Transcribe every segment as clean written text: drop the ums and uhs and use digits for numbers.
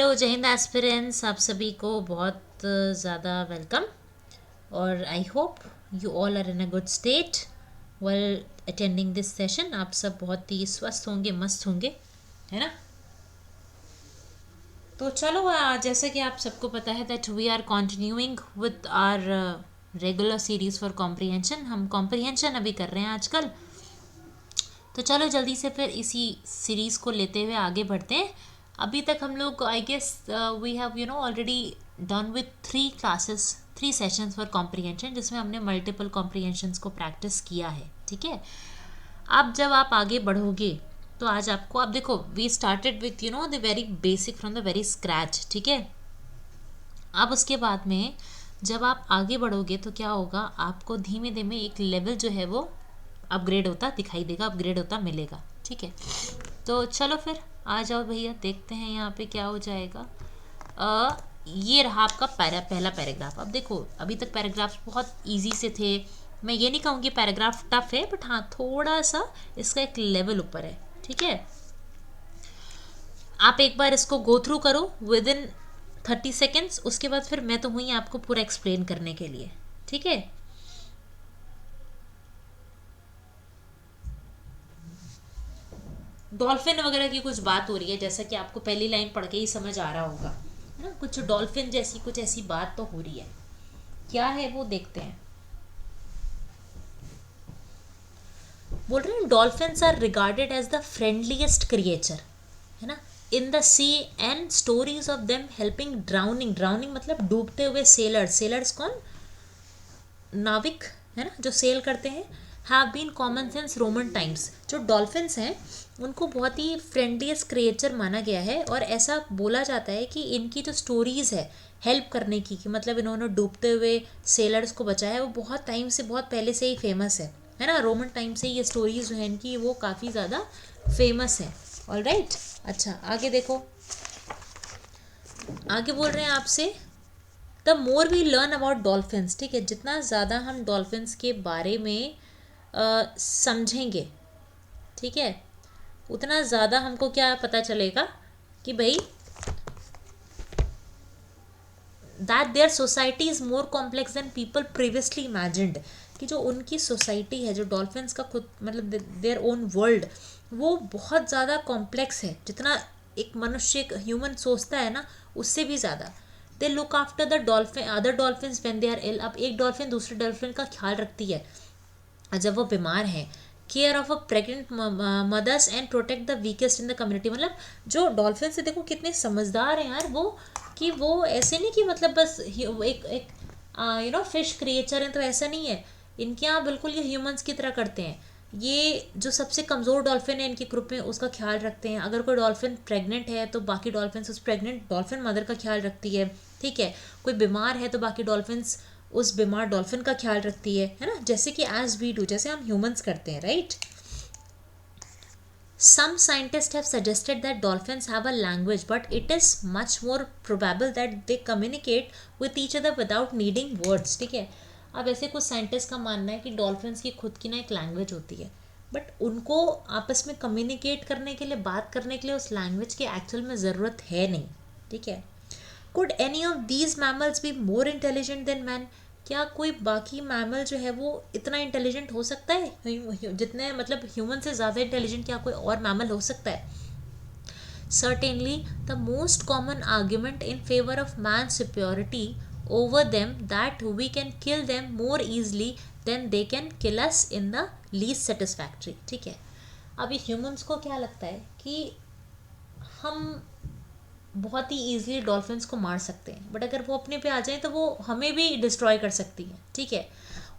Hello जय Hind aspirants, आप सभी को बहुत ज़्यादा वेलकम। और I hope you all are in a good state well attending this session. आप सब बहुत ही स्वस्थ होंगे, मस्त होंगे, है ना। तो चलो, जैसा कि आप सबको पता है that we are continuing with our regular series for comprehension. हम कॉम्प्रिहेंशन अभी कर रहे हैं आजकल। तो चलो जल्दी से फिर इसी सीरीज़ को लेते हुए आगे बढ़ते हैं। अभी तक हम लोग I guess we have already done with 3 classes, 3 sessions for comprehension, जिसमें हमने मल्टीपल कॉम्प्रिहेंशंस को प्रैक्टिस किया है। ठीक है, अब जब आप आगे बढ़ोगे तो आज आपको, अब देखो, we started with the very basic from the very scratch. ठीक है, अब उसके बाद में जब आप आगे बढ़ोगे तो क्या होगा, आपको धीमे धीमे एक लेवल जो है वो अपग्रेड होता दिखाई देगा, अपग्रेड होता मिलेगा। ठीक है, तो चलो फिर आ जाओ भैया, देखते हैं यहाँ पे क्या हो जाएगा। ये रहा आपका पहला पैराग्राफ। अब देखो, अभी तक पैराग्राफ्स बहुत इजी से थे। मैं ये नहीं कहूँगी पैराग्राफ टफ है, बट हाँ थोड़ा सा इसका एक लेवल ऊपर है। ठीक है, आप एक बार इसको गो थ्रू करो विद इन 30 सेकेंड्स, उसके बाद फिर मैं तो हुई आपको पूरा एक्सप्लेन करने के लिए। ठीक है, डॉल्फिन वगैरह की कुछ बात हो रही है, जैसा कि आपको पहली लाइन पढ़ के ही समझ आ रहा होगा, है ना। कुछ डॉल्फिन जैसी कुछ ऐसी बात तो हो रही है। क्या है वो देखते हैं। बोल रहे हैं dolphins are regarded as the friendliest creature, है ना, in the sea, and stories of them helping drowning, drowning मतलब डूबते हुए सेलर्स, सेलर्स कौन, नाविक, है ना, जो सेल करते हैं, have been common since Roman times. जो डॉल्फिन्स हैं उनको बहुत ही फ्रेंडलीस्ट क्रिएचर माना गया है, और ऐसा बोला जाता है कि इनकी जो स्टोरीज़ है हेल्प करने की, कि मतलब इन्होंने डूबते हुए सेलर्स को बचाया है, वो बहुत टाइम से, बहुत पहले से ही फेमस है ना। रोमन टाइम से ये स्टोरीज जो है इनकी वो काफ़ी ज़्यादा फेमस है। ऑल राइट, अच्छा आगे देखो, आगे बोल रहे हैं आपसे, the more we learn about dolphins. ठीक है, जितना ज़्यादा हम डॉल्फिन्स के बारे में समझेंगे, ठीक है, उतना ज़्यादा हमको क्या पता चलेगा कि भाई that their society is more complex than people previously imagined. कि जो उनकी सोसाइटी है, जो डॉल्फिन्स का खुद मतलब देयर ओन वर्ल्ड, वो बहुत ज़्यादा कॉम्प्लेक्स है, जितना एक मनुष्य, एक ह्यूमन सोचता है ना, उससे भी ज़्यादा। They look after the dolphin, other dolphins when they are ill. अब एक डॉल्फिन दूसरे डॉल्फिन का ख्याल रखती है जब वो बीमार हैं। Care of a pregnant mothers and protect the weakest in the community. मतलब जो डॉल्फिन से देखो कितने समझदार हैं यार वो, कि वो ऐसे नहीं कि मतलब बस एक एक फिश क्रिएचर हैं तो ऐसा नहीं है। इनके यहाँ बिल्कुल ये ह्यूमंस की तरह करते हैं। ये जो सबसे कमज़ोर डॉल्फिन है इनके ग्रुप में, उसका ख्याल रखते हैं। अगर कोई डॉल्फिन प्रेग्नेंट है तो बाकी डॉल्फिन्स उस प्रेग्नेंट डॉल्फिन मदर का ख्याल रखती है। ठीक है, कोई बीमार है तो बाकी डॉल्फिन्स उस बीमार डॉल्फिन का ख्याल रखती है ना, जैसे कि एज वी डू, जैसे हम ह्यूमंस करते हैं, right. Some scientists have suggested that dolphins have a language, but it is much more probable that they communicate with each other without needing words. ठीक है, अब ऐसे कुछ साइंटिस्ट का मानना है कि डॉल्फिन्स की खुद की ना एक लैंग्वेज होती है, बट उनको आपस में कम्युनिकेट करने के लिए, बात करने के लिए उस लैंग्वेज की एक्चुअल में ज़रूरत है नहीं। ठीक है, could any of these mammals be more intelligent then man. क्या कोई बाकी मैमल जो है वो इतना इंटेलिजेंट हो सकता है, जितने मतलब ह्यूमन से ज़्यादा इंटेलिजेंट क्या कोई और मैमल हो सकता है। Certainly the most common argument in favour of man superiority over them that we can kill them more easily than they can kill us in the least satisfactory. ठीक है, अभी ह्यूमंस को क्या लगता है कि हम बहुत ही ईजिली डॉल्फिन्स को मार सकते हैं, बट अगर वो अपने पे आ जाएं तो वो हमें भी डिस्ट्रॉय कर सकती हैं। ठीक है,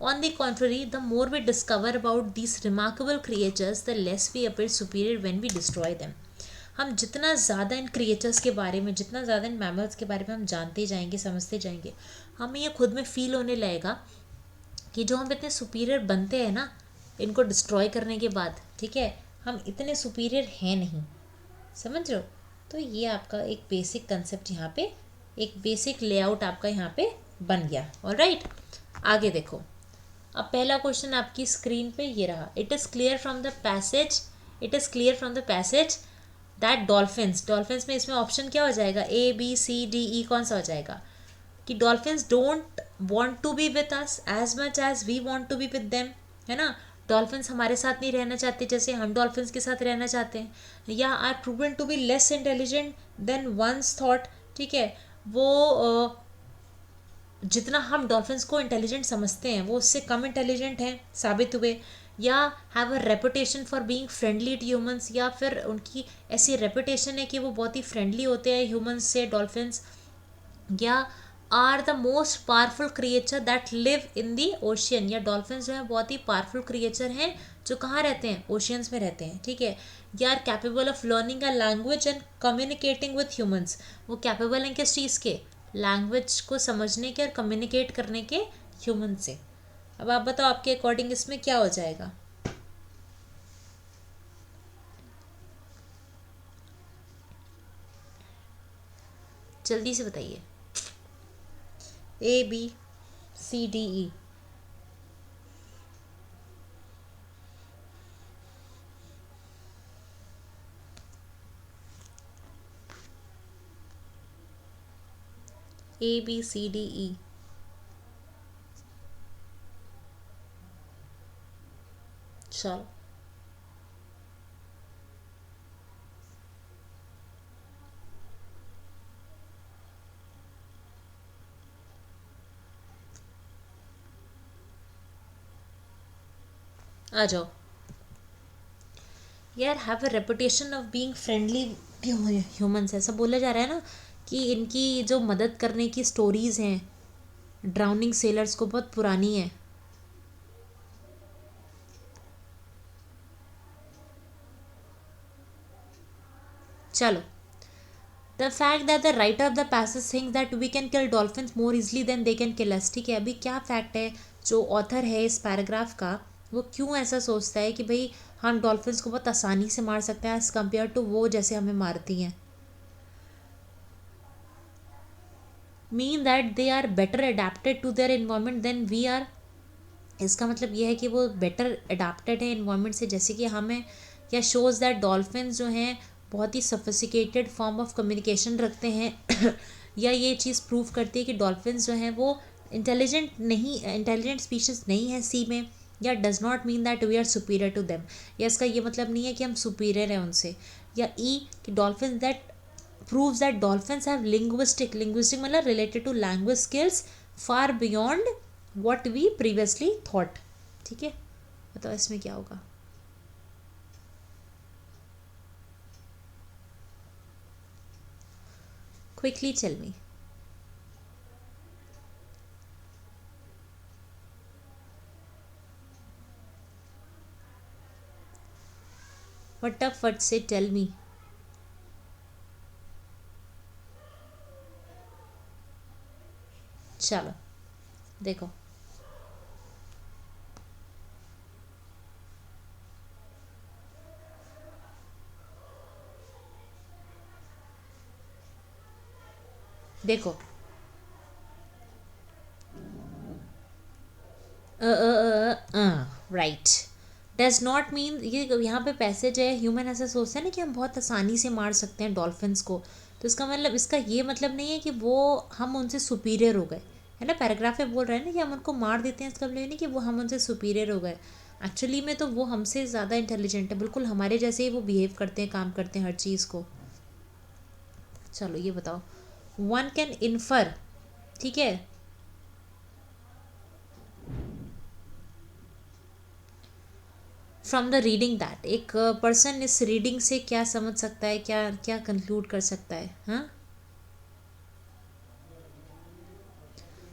on the contrary the more we discover about these remarkable creatures the less we appear superior when we destroy them. हम जितना ज़्यादा इन क्रिएचर्स के बारे में, जितना ज़्यादा इन मैमल्स के बारे में हम जानते जाएंगे, समझते जाएंगे, हमें ये खुद में फील होने लगेगा कि जो हम इतने सुपीरियर बनते हैं ना इनको डिस्ट्रॉय करने के बाद, ठीक है, हम इतने सुपीरियर हैं नहीं। समझ रहे हो। तो ये आपका एक बेसिक कंसेप्ट यहाँ पे, एक बेसिक लेआउट आपका यहाँ पे बन गया। ऑलराइट, आगे देखो। अब पहला क्वेश्चन आपकी स्क्रीन पे ये रहा। It is clear from the passage that dolphins, dolphins में इसमें ऑप्शन क्या हो जाएगा, ए बी सी डी ई, कौन सा हो जाएगा, कि dolphins don't want to be with us as much as we want to be with them, है ना। डॉल्फिन्स हमारे साथ नहीं रहना चाहते जैसे हम डॉल्फिन्स के साथ रहना चाहते हैं, या are proven to be less intelligent than once thought, ठीक है, वो जितना हम डॉल्फिन्स को इंटेलिजेंट समझते हैं वो उससे कम इंटेलिजेंट हैं साबित हुए, या have a reputation for being friendly to humans, या फिर उनकी ऐसी रेपुटेशन है कि वो बहुत ही फ्रेंडली होते हैं ह्यूमंस से डॉल्फिन्स, या are the most powerful creature that live in the ocean, या डॉल्फिन्स जो है बहुत ही पावरफुल क्रिएचर हैं जो कहाँ रहते हैं, ओशियंस में रहते हैं, ठीक है, या are capable of learning a language and communicating with humans, वो कैपेबल हैं किस चीज़ के, लैंग्वेज को समझने के और कम्युनिकेट करने के ह्यूमन से। अब आप बताओ आपके अकॉर्डिंग इसमें क्या हो जाएगा। जल्दी से बताइए, A B C D E. A B C D E, चलो आ जाओ। यार have a reputation of being friendly humans, ऐसा बोला जा रहा है ना कि इनकी जो मदद करने की स्टोरीज हैं ड्राउनिंग सेलर्स को बहुत पुरानी है। चलो, the fact that the writer of the passage think that we can kill dolphins more easily than they can kill us, ठीक है। अभी क्या फैक्ट है, जो ऑथर है इस पैराग्राफ का वो क्यों ऐसा सोचता है कि भाई हम डॉल्फिन्स को बहुत आसानी से मार सकते हैं एज़ कम्पेयर टू वो जैसे हमें मारती हैं, mean that they are better adapted to their environment than we are. इसका मतलब ये है कि वो बेटर अडाप्टेड है इन्वायरमेंट से जैसे कि हमें, या शोज़ दैट डॉल्फिन्स जो हैं बहुत ही सफिस्टिकेटेड फॉर्म ऑफ कम्युनिकेशन रखते हैं या ये चीज़ प्रूव करती है कि डॉल्फिन्स जो हैं वो इंटेलिजेंट स्पीशीज़ नहीं है सी में, या does not mean that we are superior to them, या इसका ये मतलब नहीं है कि हम सुपीरियर हैं उनसे, या ई कि dolphins that proves that dolphins have linguistic मतलब related to language skills far beyond what we previously thought, ठीक है। बताओ इसमें क्या होगा। Quickly tell me. फटाफट से टेल मी। चलो देखो, देखो राइट, डज नॉट मीन, ये यहाँ पे पैसेज है ह्यूमन ऐसा सोचते हैं ना कि हम बहुत आसानी से मार सकते हैं डॉल्फिन्स को, तो इसका मतलब, इसका ये मतलब नहीं है कि वो हम उनसे सुपीरियर हो गए, है ना। पैराग्राफ में बोल रहे हैं ना कि हम उनको मार देते हैं, इसका मतलब नहीं कि वो हम उनसे सुपीरियर हो गए, एक्चुअली में तो वो हमसे ज़्यादा इंटेलिजेंट है, बिल्कुल हमारे जैसे ही वो बिहेव करते हैं, काम करते हैं हर चीज़ को। चलो ये बताओ, वन कैन इन्फर, ठीक है, फ्रॉम द रीडिंग दैट, एक पर्सन इस रीडिंग से क्या समझ सकता है, क्या क्या कंक्लूड कर सकता है, हाँ।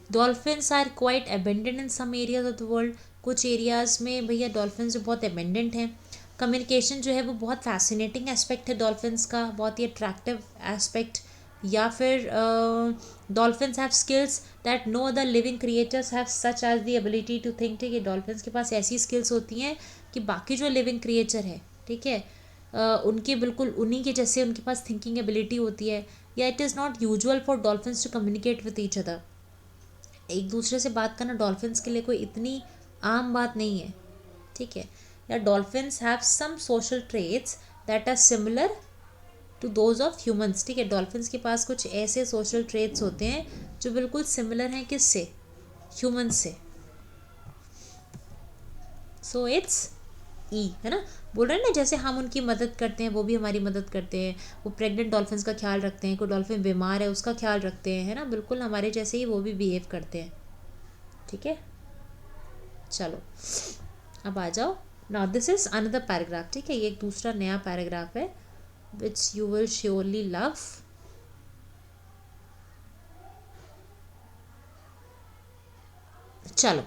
Dolphins are quite abundant in some areas of the world, कुछ एरियाज़ में भैया डॉल्फिन्स जो बहुत अबेंडेंट हैं। कम्युनिकेशन जो है वो बहुत फैसिनेटिंग एस्पेक्ट है डॉल्फिन्स का, बहुत ही अट्रैक्टिव एस्पेक्ट, या फिर dolphins have skills that no other living creatures have such as the ability to think, ठीक है। डॉल्फिन्स के पास ऐसी स्किल्स होती हैं कि बाकी जो लिविंग क्रिएचर है, ठीक है, उनके बिल्कुल उन्हीं के जैसे उनके पास थिंकिंग एबिलिटी होती है, या it is not usual for dolphins to communicate with each other, एक दूसरे से बात करना डॉल्फिन्स के लिए कोई इतनी आम बात नहीं है, ठीक है। या dolphins have some social traits that are similar to those of humans, ठीक है। डॉल्फिन्स के पास कुछ ऐसे सोशल ट्रेट्स होते हैं जो बिल्कुल सिमिलर हैं किससे, ह्यूमंस से। सो इट्स ई, है ना। बोल रहे हैं ना, जैसे हम उनकी मदद करते हैं वो भी हमारी मदद करते हैं, वो प्रेग्नेंट डॉल्फिन्स का ख्याल रखते हैं, कोई डॉल्फिन बीमार है उसका ख्याल रखते हैं, है ना, बिल्कुल हमारे जैसे ही वो भी बिहेव करते हैं, ठीक है। चलो अब आ जाओ, now this is another paragraph, ठीक है, ये एक दूसरा नया पैराग्राफ है which you will surely love. चलो,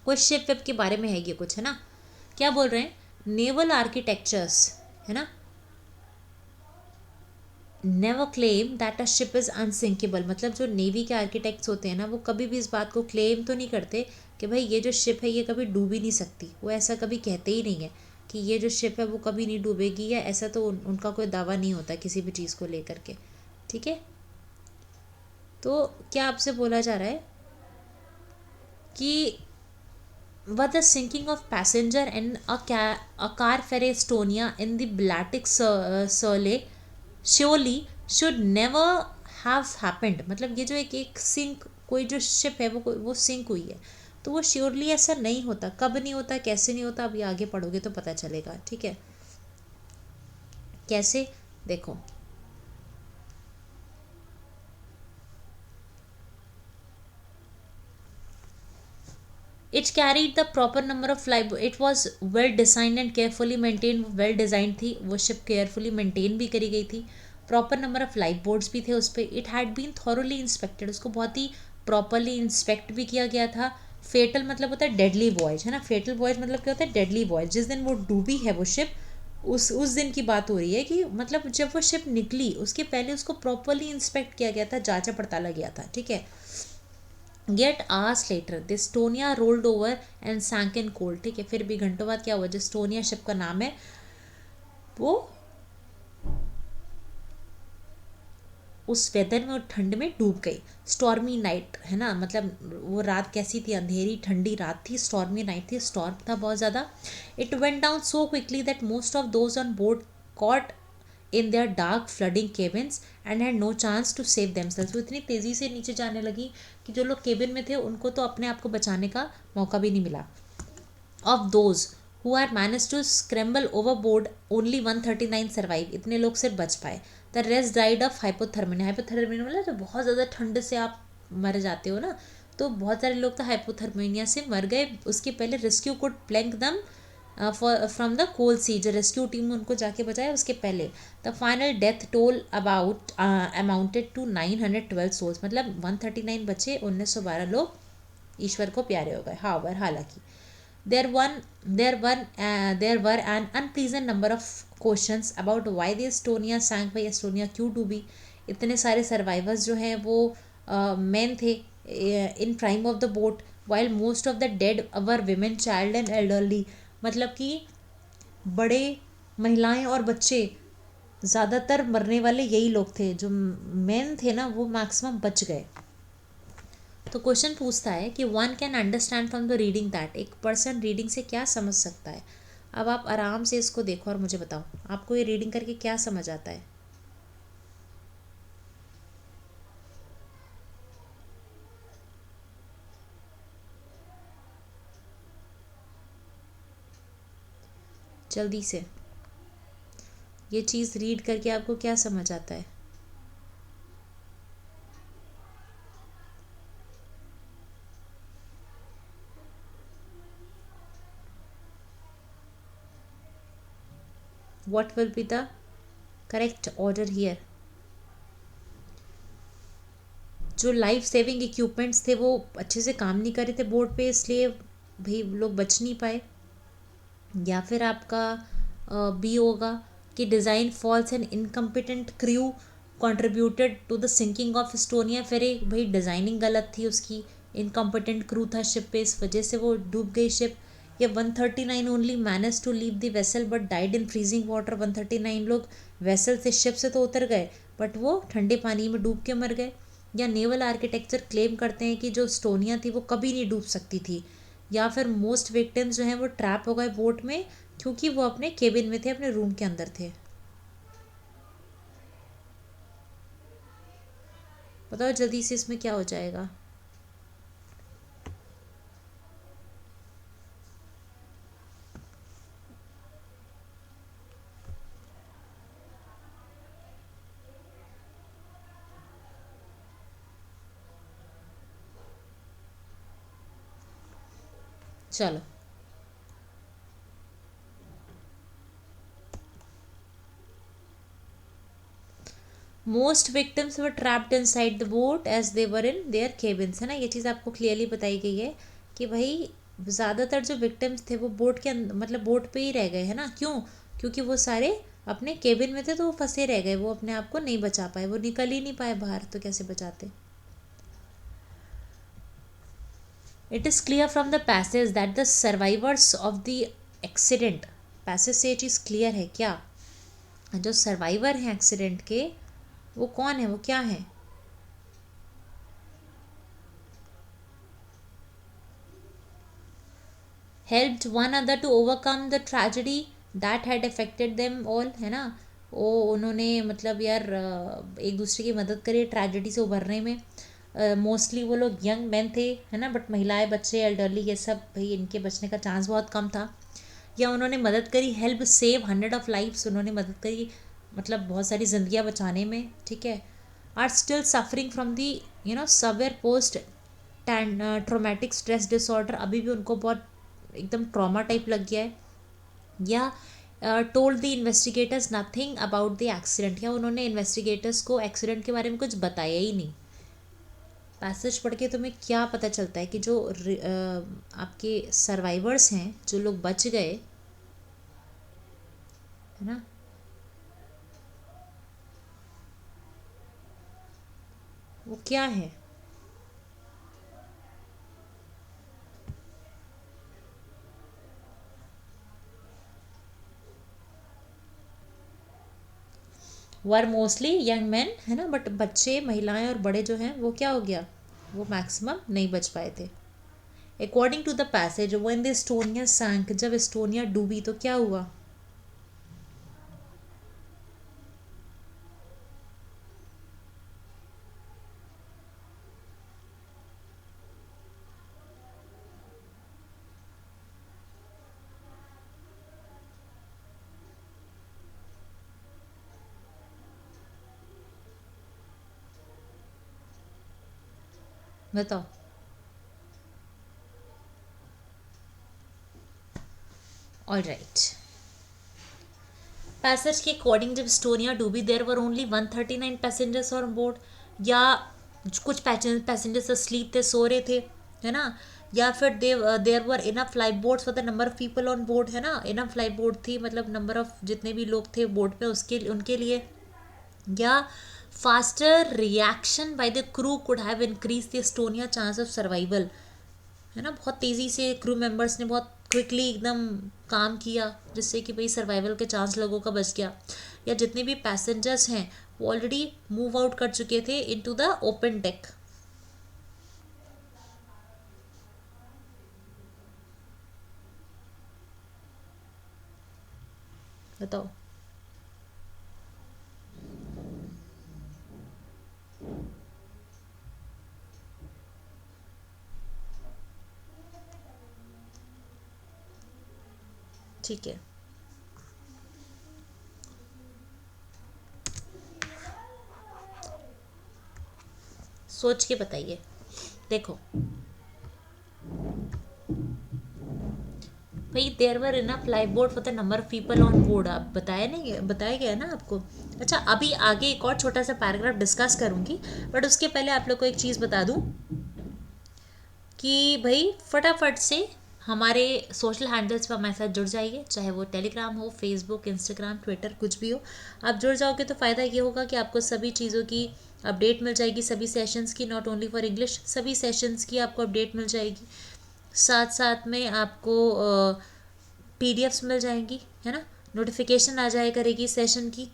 कोई शिप वेप के बारे में है ये कुछ, है ना। क्या बोल रहे हैं, नेवल आर्किटेक्चर्स, है ना, never claim that a ship is unsinkable. मतलब जो नेवी के आर्किटेक्ट्स होते हैं ना, वो कभी भी इस बात को क्लेम तो नहीं करते कि भाई ये जो शिप है ये कभी डूब ही नहीं सकती, वो ऐसा कभी कहते ही नहीं है कि ये जो शिप है वो कभी नहीं डूबेगी, या ऐसा तो उनका कोई दावा नहीं होता किसी भी चीज़ को लेकर के, ठीक है। तो क्या आपसे बोला जा रहा है कि what the sinking of passenger in a car ferry Estonia in the Baltic Surely surely should never have happened। मतलब ये जो एक सिंक, कोई जो शिप है वो सिंक हुई है, तो वो श्योरली ऐसा नहीं होता। कब नहीं होता, कैसे नहीं होता, अभी आगे पढ़ोगे तो पता चलेगा, ठीक है। कैसे, देखो, it carried the proper number of life, it was well designed and carefully maintain, well design थी वो शिप, केयरफुली मेंटेन भी करी गई थी, proper number of life boards भी थे उस पर, it had been thoroughly inspected, उसको बहुत ही प्रॉपरली इंस्पेक्ट भी किया गया था। फेटल मतलब होता है डेडली वॉयज, है ना, फेटल वॉयज मतलब क्या होता है, डेडली वॉयज। जिस दिन वो डूबी है वो शिप, उस दिन की बात हो रही है कि मतलब जब वो शिप निकली उसके पहले उसको प्रॉपरली इंस्पेक्ट किया गया था, जांचा पड़ताला गया था, ठीक है। Get hours later the Estonia rolled over and sank in cold, ठीक है। फिर भी घंटों बाद क्या हुआ, जो एस्टोनिया शिप का नाम है वो उस वेदर में, ठंड में डूब गई। स्टॉर्मी नाइट, है ना, मतलब वो रात कैसी थी, अंधेरी ठंडी रात थी, स्टॉर्मी नाइट थी, स्टॉर्म था बहुत ज़्यादा। It went down so quickly that most of those on board caught in their dark flooding cabins and had no chance to save themselves. वो इतनी तेज़ी से नीचे जाने लगी कि जो लोग केबिन में थे उनको तो अपने आप को बचाने का मौका भी नहीं मिला। Of those who are manage to scramble overboard only 139 survive, इतने लोग सिर्फ बच पाए। The rest died of hypothermia, hypothermia मतलब जो बहुत ज़्यादा ठंड से आप मर जाते हो ना, तो बहुत सारे लोग तो हाइपोथर्मिया से मर गए। उसके पहले rescue could pluck them from the cold sea, जो रेस्क्यू टीम उनको जाके बचाया उसके पहले। The final death toll about amounted to 912 souls, मतलब 139 बचे, 1912 लोग ईश्वर को प्यारे हो गए। हावर हालांकि there were an unpleasant number of questions about why the Estonia sank, भाई एस्टोनिया क्यों डूबी। इतने सारे सर्वाइवर्स जो हैं वो मेन थे इन prime of the boat, while most of the dead were women, child and elderly। मतलब कि बड़े, महिलाएं और बच्चे, ज़्यादातर मरने वाले यही लोग थे, जो मेन थे ना वो मैक्सिमम बच गए। तो क्वेश्चन पूछता है कि one can understand from the reading that, एक पर्सन रीडिंग से क्या समझ सकता है। अब आप आराम से इसको देखो और मुझे बताओ आपको ये रीडिंग करके क्या समझ आता है। जल्दी से, ये चीज़ रीड करके आपको क्या समझ आता है। What will be the correct order here? जो लाइफ सेविंग इक्विपमेंट्स थे वो अच्छे से काम नहीं कर रहे थे बोर्ड पे, इसलिए भाई लोग बच नहीं पाए। या फिर आपका बी होगा कि design flaws and incompetent crew contributed to the sinking of Estonia. फिर एक भाई डिज़ाइनिंग गलत थी उसकी, इनकम्पिटेंट क्रू था शिप पे, इस वजह से वो डूब गई शिप। ये 139 only manage to leave the vessel but died in freezing water. 139 लोग वेसल से, शिप से तो उतर गए बट वो ठंडे पानी में डूब के मर गए। या नेवल आर्किटेक्चर क्लेम करते हैं कि जो एस्टोनिया थी वो कभी नहीं डूब सकती थी। या फिर मोस्ट विक्टिम्स जो हैं वो ट्रैप हो गए बोट में क्योंकि वो अपने केबिन में थे, अपने रूम के अंदर थे। बताओ जल्दी से इसमें क्या हो जाएगा। चलो, most victims were trapped inside the boat as they were in their cabins, है ना, ये चीज़ आपको क्लियरली बताई गई है कि भाई ज़्यादातर जो विक्टिम्स थे वो बोट के अंदर, मतलब बोट पे ही रह गए, है ना, क्यों, क्योंकि वो सारे अपने केबिन में थे तो वो फंसे रह गए, वो अपने आप को नहीं बचा पाए, वो निकल ही नहीं पाए बाहर, तो कैसे बचाते। It is clear from the passage that the survivors of the accident, passage से ये चीज़ क्लियर है क्या, जो सर्वाइवर हैं एक्सीडेंट के वो कौन है, वो क्या है। Helped one other to overcome the tragedy that had affected them all, है ना, वो उन्होंने मतलब यार एक दूसरे की मदद करी ट्रेजेडी से उभरने में। मोस्टली वो लोग यंग मैन थे, है ना, बट महिलाएं, बच्चे, एल्डरली, ये सब भाई इनके बचने का चांस बहुत कम था। या उन्होंने मदद करी, हेल्प सेव 100 ऑफ लाइफ्स, उन्होंने मदद करी मतलब बहुत सारी जिंदगियां बचाने में, ठीक है। Are still suffering from the severe post traumatic stress disorder, अभी भी उनको बहुत एकदम ट्रॉमा टाइप लग गया है। या told the investigators nothing about the accident, या उन्होंने इन्वेस्टिगेटर्स को एक्सीडेंट के बारे में कुछ बताया ही नहीं। पैसेज पढ़ के तुम्हें क्या पता चलता है कि जो आपके सर्वाइवर्स हैं, जो लोग बच गए, है ना, वो क्या है। वर मोस्टली यंग मैन, है ना, बट बच्चे, महिलाएं और बड़े जो हैं वो क्या हो गया, वो मैक्सिमम नहीं बच पाए थे। According to the passage when the Estonia sank, जब एस्टोनिया डूबी तो क्या हुआ। बताओ। ऑल राइट, पैसेज के अकॉर्डिंग जब एस्टोनिया डूबी there were only 139 passengers on board, या कुछ पैसेंजर्स असलीप थे, सो रहे थे, है ना, या फिर there were enough life boats for the number of people on board, है ना, इनफ लाइफ बोट थी, मतलब नंबर ऑफ जितने भी लोग थे बोट पे उसके उनके लिए। या faster reaction by the crew could have increase the Estonia chance of survival, है ना, बहुत तेज़ी से क्रू मेंबर्स ने बहुत क्विकली एकदम काम किया जिससे कि भाई सर्वाइवल के चांस लोगों का बच गया। या जितने भी पैसेंजर्स हैं वो ऑलरेडी मूव आउट कर चुके थे इनटू द ओपन डेक। बताओ। ठीक है, सोच के बताइए। देखो भाई, there were enough life boat for the number of people on board, आप बताया नहीं, बताया गया ना आपको। अच्छा, अभी आगे एक और छोटा सा पैराग्राफ डिस्कस करूंगी, बट उसके पहले आप लोग को एक चीज़ बता दूं कि भाई फटाफट से हमारे सोशल हैंडल्स पर हमारे साथ जुड़ जाइए, चाहे वो टेलीग्राम हो, फेसबुक, इंस्टाग्राम, ट्विटर, कुछ भी हो। आप जुड़ जाओगे तो फ़ायदा ये होगा कि आपको सभी चीज़ों की अपडेट मिल जाएगी, सभी सेशंस की, नॉट ओनली फॉर इंग्लिश, सभी सेशंस की आपको अपडेट मिल जाएगी। साथ साथ में आपको पीडीएफ्स मिल जाएंगी, है ना, नोटिफिकेशन आ जाए करेगी सेशन की,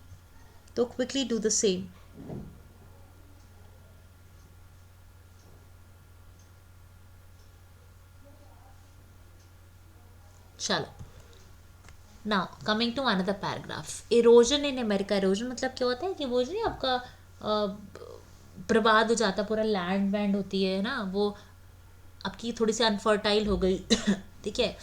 तो क्विकली डू द सेम। चलो, now coming to another paragraph, erosion in America. Erosion मतलब क्या होता है कि वो नहीं आपका बर्बाद हो जाता, पूरा लैंड वैंड होती है ना वो आपकी थोड़ी सी अनफर्टाइल हो गई। ठीक है,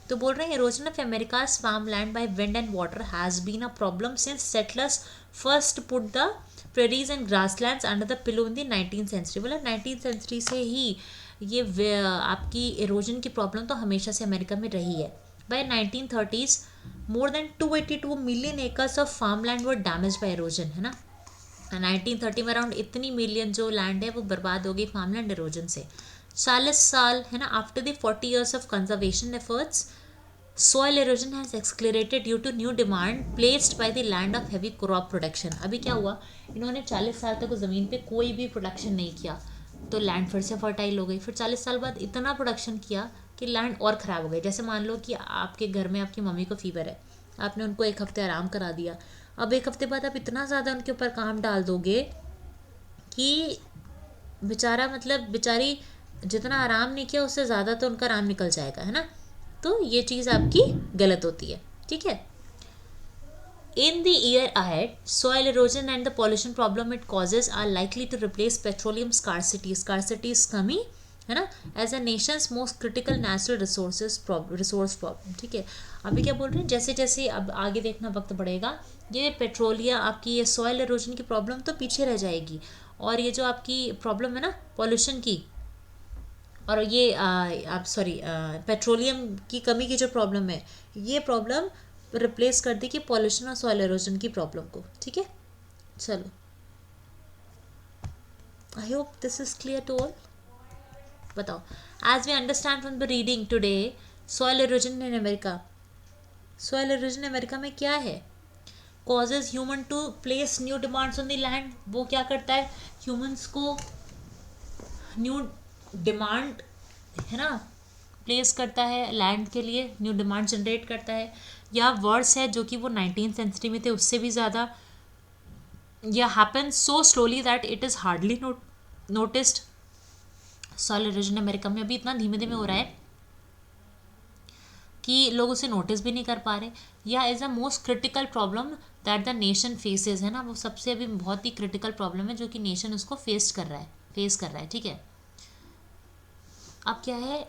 तो बोल रहे हैं erosion of America's farm land by wind and water has been a problem since settlers first put the prairies and grasslands under the plough in the 19th century. मतलब 19th सेंचुरी से ही ये आपकी इरोजन की problem तो हमेशा से America में रही है। By 1930s more than 282 million acres of farm land were damage by erosion, है ना। 1930 में अराउंड इतनी मिलियन जो लैंड है वो बर्बाद हो गई फार्मलैंड इरोजन से। 40 साल, है ना, after the 40 years of conservation efforts, soil erosion has accelerated due to new demand placed by the land of heavy crop production। अभी क्या हुआ, इन्होंने 40 साल तक उस ज़मीन पे कोई भी प्रोडक्शन नहीं किया, तो लैंड फिर से फर्टाइल हो गई। फिर 40 साल बाद इतना प्रोडक्शन किया कि लैंड और ख़राब हो गई। जैसे मान लो कि आपके घर में आपकी मम्मी को फीवर है, आपने उनको 1 हफ्ते आराम करा दिया, अब 1 हफ्ते बाद आप इतना ज़्यादा उनके ऊपर काम डाल दोगे कि बेचारा मतलब बेचारी जितना आराम नहीं किया उससे ज़्यादा तो उनका आराम निकल जाएगा, है ना। तो ये चीज़ आपकी गलत होती है, ठीक है। In the year ahead, soil erosion and the pollution problem it causes are likely to replace petroleum scarcity. Scarcity is कमी, है ना, as a nation's most critical natural resource problem। ठीक है, अभी क्या बोल रहे हैं, जैसे जैसे अब आगे देखना वक्त बढ़ेगा, ये पेट्रोलियम आपकी ये सॉइल एरोजन की प्रॉब्लम तो पीछे रह जाएगी, और ये जो आपकी प्रॉब्लम है ना पॉल्यूशन की, और ये आप सॉरी पेट्रोलियम की कमी की जो प्रॉब्लम है, ये प्रॉब्लम रिप्लेस कर दी कि पॉल्यूशन और सॉइल एरोजन की प्रॉब्लम को। ठीक है, चलो, I hope this is clear to all. बताओ, as we understand from the reading today, soil erosion in America, soil erosion America में क्या है, causes human to place new demands on the land. वो क्या करता है, ह्यूमंस को new demand, है ना, प्लेस करता है लैंड के लिए, न्यू डिमांड जनरेट करता है, या वर्ड्स है जो कि वो 19th सेंचुरी में थे उससे भी ज़्यादा, या happen so slowly that it is hardly noticed. Soil erosion America में अभी इतना धीमे धीमे हो रहा है कि लोग उसे नोटिस भी नहीं कर पा रहे, या is a most critical problem that the nation faces, है ना, वो सबसे अभी बहुत ही क्रिटिकल प्रॉब्लम है जो कि नेशन उसको फेस कर रहा है। ठीक है, अब क्या है,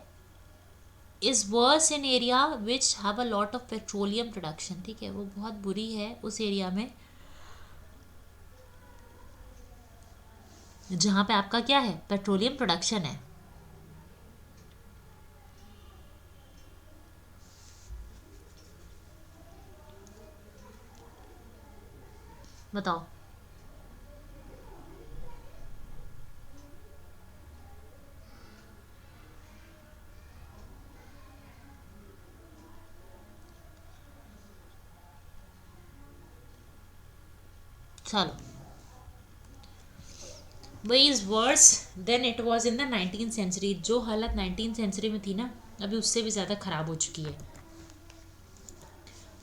is verse in area which have a lot of petroleum production. ठीक है, वो बहुत बुरी है उस एरिया में जहाँ पे आपका क्या है, पेट्रोलियम प्रोडक्शन है। बताओ, चलो, वही is worse than it was in the 19th century. जो हालत 19th सेंचुरी में थी ना, अभी उससे भी ज़्यादा ख़राब हो चुकी है।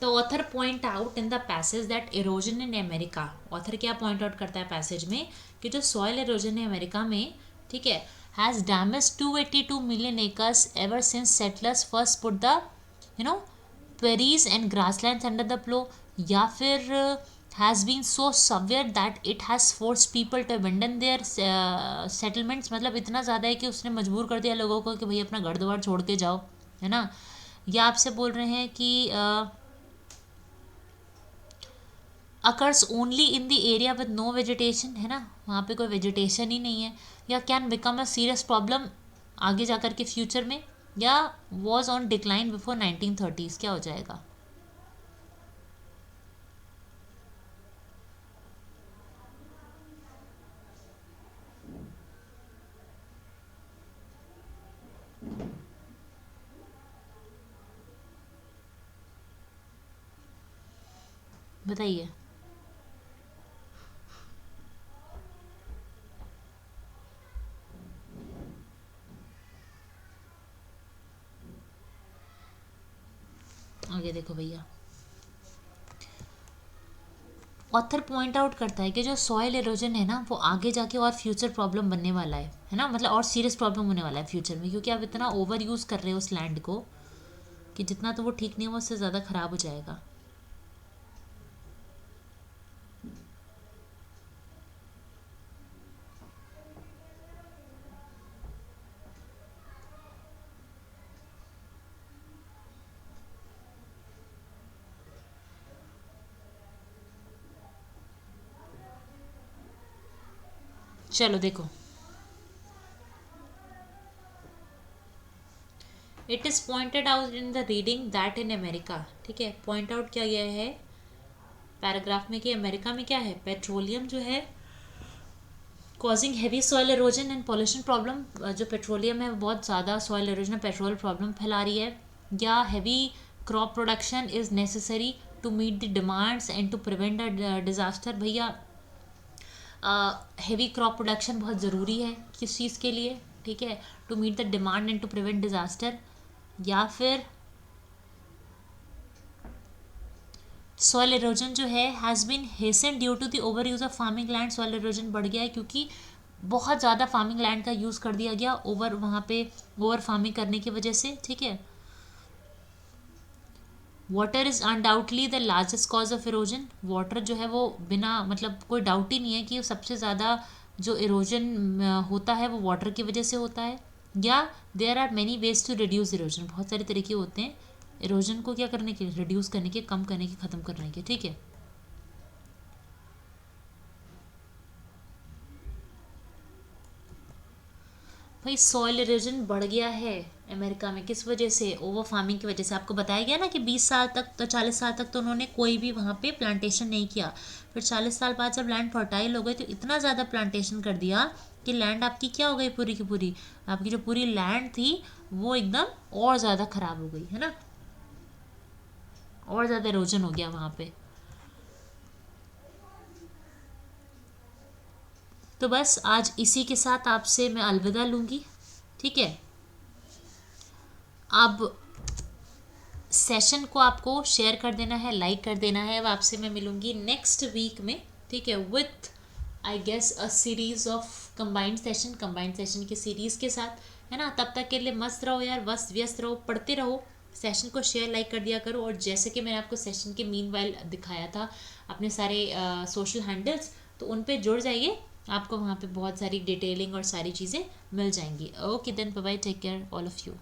The author point out in the passage that erosion in America, author क्या पॉइंट आउट करता है पैसेज में कि जो सॉइल इरोजन है अमेरिका में, ठीक है, has damage 282 million acres ever since settlers first put the prairies and grasslands under the plow, या फिर has been so severe that it has forced people to abandon their settlements। मतलब इतना ज़्यादा है कि उसने मजबूर कर दिया लोगों को कि भाई अपना घर द्वार छोड़ के जाओ, है ना। या आपसे बोल रहे हैं कि occurs only in the area with no vegetation, है ना, वहाँ पे कोई वेजिटेशन ही नहीं है, या can become a serious problem आगे जाकर के फ्यूचर में, या was on decline before 1930s, क्या हो जाएगा। बताइए। आगे देखो भैया, ऑथर पॉइंट आउट करता है कि जो सॉइल एरोजन है ना वो आगे जाके और फ्यूचर प्रॉब्लम बनने वाला है ना, मतलब और सीरियस प्रॉब्लम होने वाला है फ्यूचर में, क्योंकि आप इतना ओवर यूज़ कर रहे हो उस लैंड को कि जितना तो वो ठीक नहीं हुआ उससे ज़्यादा ख़राब हो जाएगा। चलो देखो, it is pointed out in the reading that in America, ठीक है, पॉइंट आउट किया गया है पैराग्राफ में कि अमेरिका में क्या है, पेट्रोलियम जो है causing heavy soil halogen and pollution problem, जो पेट्रोलियम है वो बहुत ज़्यादा सॉइल एरोजन पेट्रोल प्रॉब्लम फैला रही है, या heavy crop production is necessary to meet the demands and to prevent a disaster. भैया हैवी क्रॉप प्रोडक्शन बहुत ज़रूरी है किस चीज़ के लिए, ठीक है, to meet the demand and to prevent disaster, या फिर सॉइल एरोजन जो है has been hastened due to the over use of farming land, soil erosion बढ़ गया है क्योंकि बहुत ज़्यादा फार्मिंग लैंड का यूज़ कर दिया गया, ओवर वहाँ पे ओवर फार्मिंग करने की वजह से, ठीक है। Water is undoubtedly the largest cause of erosion, water जो है वो बिना मतलब कोई डाउट ही नहीं है कि सबसे ज़्यादा जो इरोजन होता है वो वाटर की वजह से होता है, या there are many ways to reduce erosion, बहुत सारे तरीके होते हैं इरोजन को क्या करने के, रिड्यूस करने के, कम करने के, ख़त्म करने के, ठीक है। भाई सॉइल इरोजन बढ़ गया है अमेरिका में किस वजह से, ओवर फार्मिंग की वजह से। आपको बताया गया ना कि 20 साल तक तो 40 साल तक तो उन्होंने कोई भी वहाँ पे प्लांटेशन नहीं किया, फिर 40 साल बाद जब लैंड फर्टाइल हो गई तो इतना ज़्यादा प्लांटेशन कर दिया कि लैंड आपकी क्या हो गई, पूरी की पूरी आपकी जो पूरी लैंड थी वो एकदम और ज़्यादा ख़राब हो गई है ना, और ज़्यादा इरोजन हो गया वहाँ पे। तो बस आज इसी के साथ आपसे मैं अलविदा लूँगी, ठीक है। अब सेशन को आपको शेयर कर देना है, लाइक कर देना है। अब आपसे मैं मिलूँगी नेक्स्ट वीक में, ठीक है, with I guess a series of combined session की सीरीज़ के साथ, है ना। तब तक के लिए मस्त रहो यार, बस व्यस्त रहो, पढ़ते रहो, सेशन को शेयर लाइक कर दिया करो, और जैसे कि मैंने आपको सेशन के मीनवाइल दिखाया था अपने सारे सोशल हैंडल्स, तो उन पे जुड़ जाइए, आपको वहाँ पे बहुत सारी डिटेलिंग और सारी चीज़ें मिल जाएंगी। Okay then bye bye, take care all of you.